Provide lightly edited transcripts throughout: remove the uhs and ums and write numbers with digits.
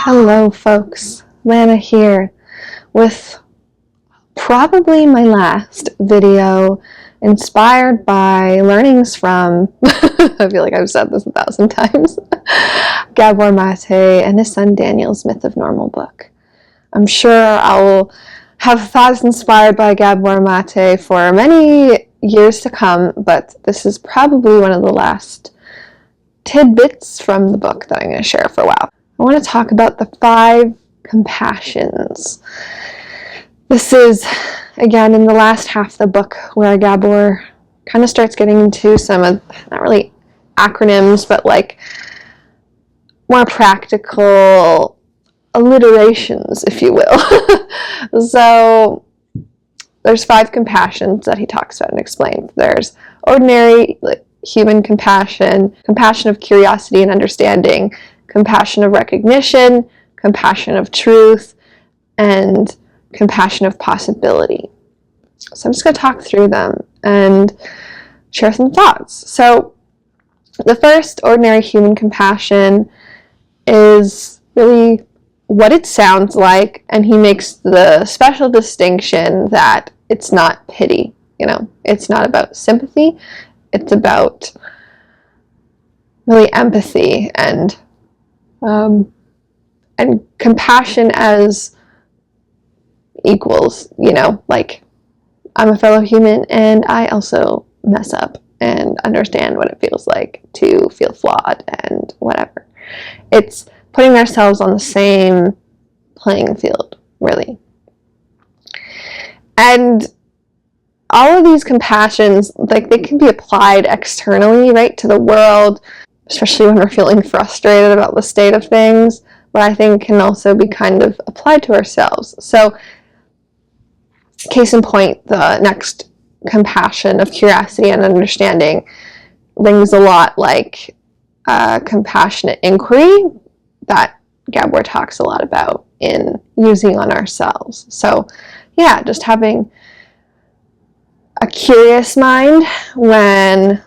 Hello folks, Lana here with probably my last video inspired by learnings from, I feel like I've said this 1,000 times, Gabor Mate and his son Daniel's Myth of Normal book. I'm sure I will have thoughts inspired by Gabor Mate for many years to come, but this is probably one of the last tidbits from the book that I'm going to share for a while. I want to talk about the 5 compassions. This is, again, in the last half of the book where Gabor kind of starts getting into some of, not really acronyms, but like more practical alliterations, if you will. So there's 5 compassions that he talks about and explains. There's ordinary human compassion, compassion of curiosity and understanding, compassion of recognition, compassion of truth, and compassion of possibility. So I'm just going to talk through them and share some thoughts. So the first, ordinary human compassion, is really what it sounds like, and he makes the special distinction that it's not pity. It's not about sympathy. It's about really empathy and compassion as equals, like I'm a fellow human and I also mess up and understand what it feels like to feel flawed and whatever. It's putting ourselves on the same playing field, really. And all of these compassions, they can be applied externally, right, to the world, especially when we're feeling frustrated about the state of things, but I think can also be kind of applied to ourselves. So, case in point, the next compassion of curiosity and understanding rings a lot like compassionate inquiry that Gabor talks a lot about in using on ourselves. So, yeah, just having a curious mind when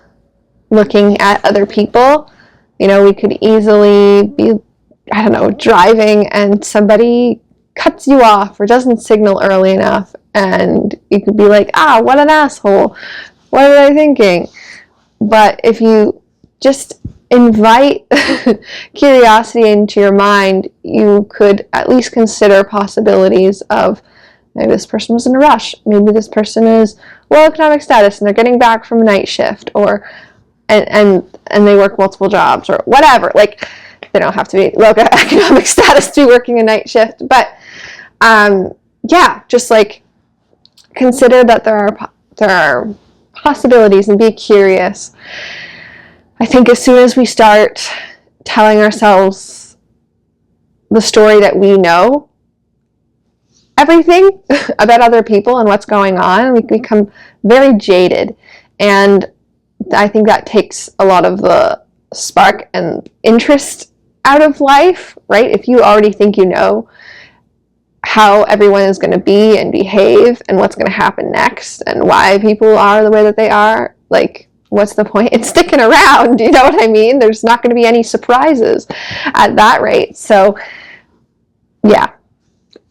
looking at other people. We could easily be, driving and somebody cuts you off or doesn't signal early enough, and you could be like, what an asshole, what are they thinking? But if you just invite curiosity into your mind, you could at least consider possibilities of, maybe this person was in a rush, maybe this person is low economic status and they're getting back from a night shift, or and they work multiple jobs or whatever. Like, they don't have to be low economic status to be working a night shift, but just like consider that there are possibilities and be curious. I think as soon as we start telling ourselves the story that we know everything about other people and what's going on, we become very jaded, and I think that takes a lot of the spark and interest out of life, right? If you already think you know how everyone is going to be and behave and what's going to happen next and why people are the way that they are, like, what's the point in sticking around? You know what I mean? There's not going to be any surprises at that rate. So, yeah,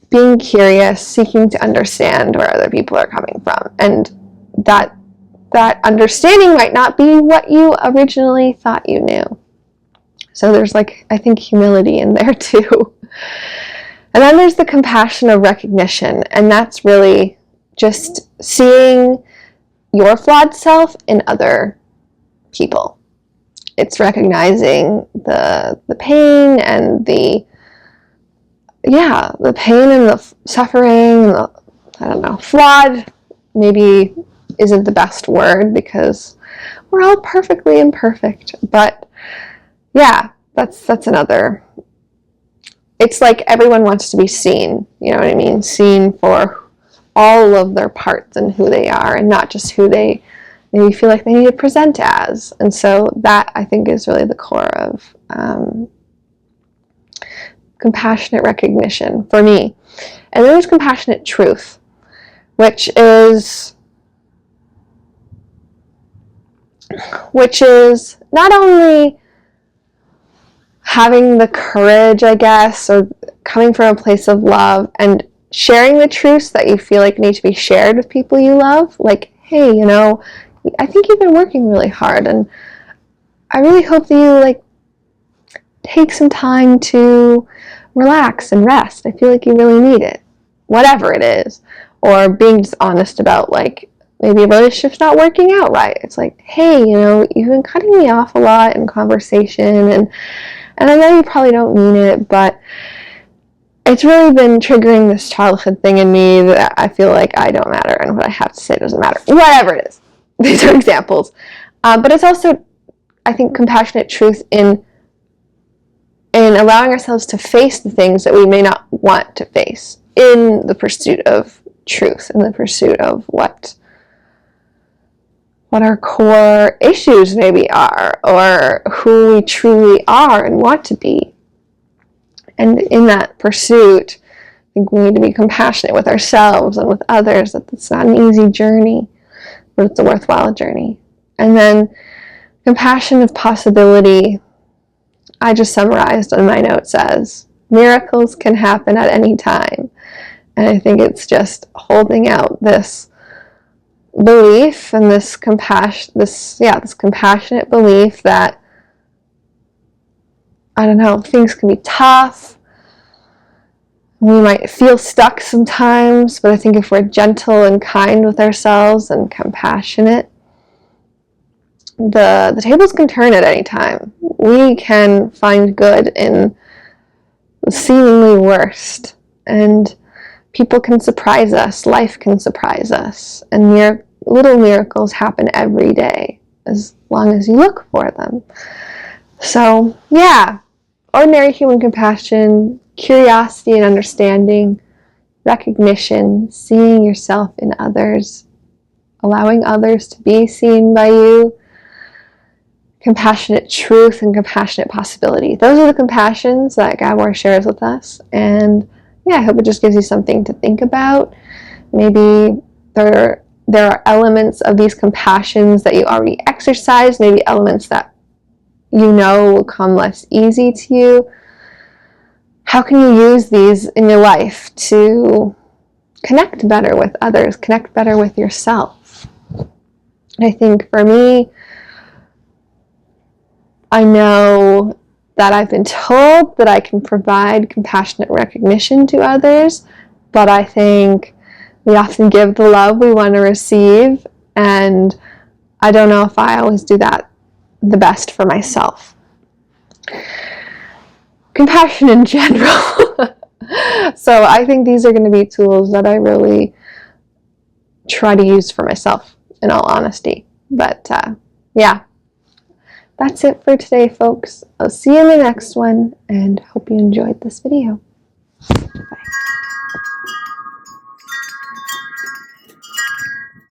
being curious, seeking to understand where other people are coming from, and that understanding might not be what you originally thought you knew. So there's, I think, humility in there too. And then there's the compassion of recognition, and that's really just seeing your flawed self in other people. It's recognizing the pain and the pain and the suffering, flawed maybe isn't the best word because we're all perfectly imperfect, but yeah, that's another. It's like everyone wants to be seen, you know what I mean? Seen for all of their parts and who they are, and not just who they maybe feel like they need to present as. And so that, I think, is really the core of compassionate recognition for me. And then there's compassionate truth, which is not only having the courage, I guess, or coming from a place of love and sharing the truths that you feel like need to be shared with people you love. Like, hey, you know, I think you've been working really hard, and I really hope that you like take some time to relax and rest. I feel like you really need it, whatever it is. Or being just honest about, like, maybe a relationship's not working out right. It's like, hey, you know, you've been cutting me off a lot in conversation, and I know you probably don't mean it, but it's really been triggering this childhood thing in me that I feel like I don't matter and what I have to say doesn't matter. Whatever it is. These are examples. But it's also, I think, compassionate truth in allowing ourselves to face the things that we may not want to face in the pursuit of truth, in the pursuit of what our core issues maybe are, or who we truly are and want to be. And in that pursuit, I think we need to be compassionate with ourselves and with others, that it's not an easy journey, but it's a worthwhile journey. And then compassion of possibility, I just summarized on my notes as miracles can happen at any time. And I think it's just holding out this belief and this compassionate belief that, I don't know, things can be tough. We might feel stuck sometimes, but I think if we're gentle and kind with ourselves and compassionate, the tables can turn at any time. We can find good in the seemingly worst, and people can surprise us, life can surprise us, and little miracles happen every day as long as you look for them. So yeah, ordinary human compassion, curiosity and understanding, recognition, seeing yourself in others, allowing others to be seen by you, compassionate truth and compassionate possibility. Those are the compassions that Gabor shares with us. And yeah, I hope it just gives you something to think about. Maybe there are elements of these compassions that you already exercise, maybe elements that you know will come less easy to you. How can you use these in your life to connect better with others, connect better with yourself? I think for me, I know that I've been told that I can provide compassionate recognition to others, but I think we often give the love we want to receive, and I don't know if I always do that the best for myself. Compassion in general. So I think these are going to be tools that I really try to use for myself, in all honesty. But yeah, that's it for today, folks. I'll see you in the next one, and hope you enjoyed this video. Bye.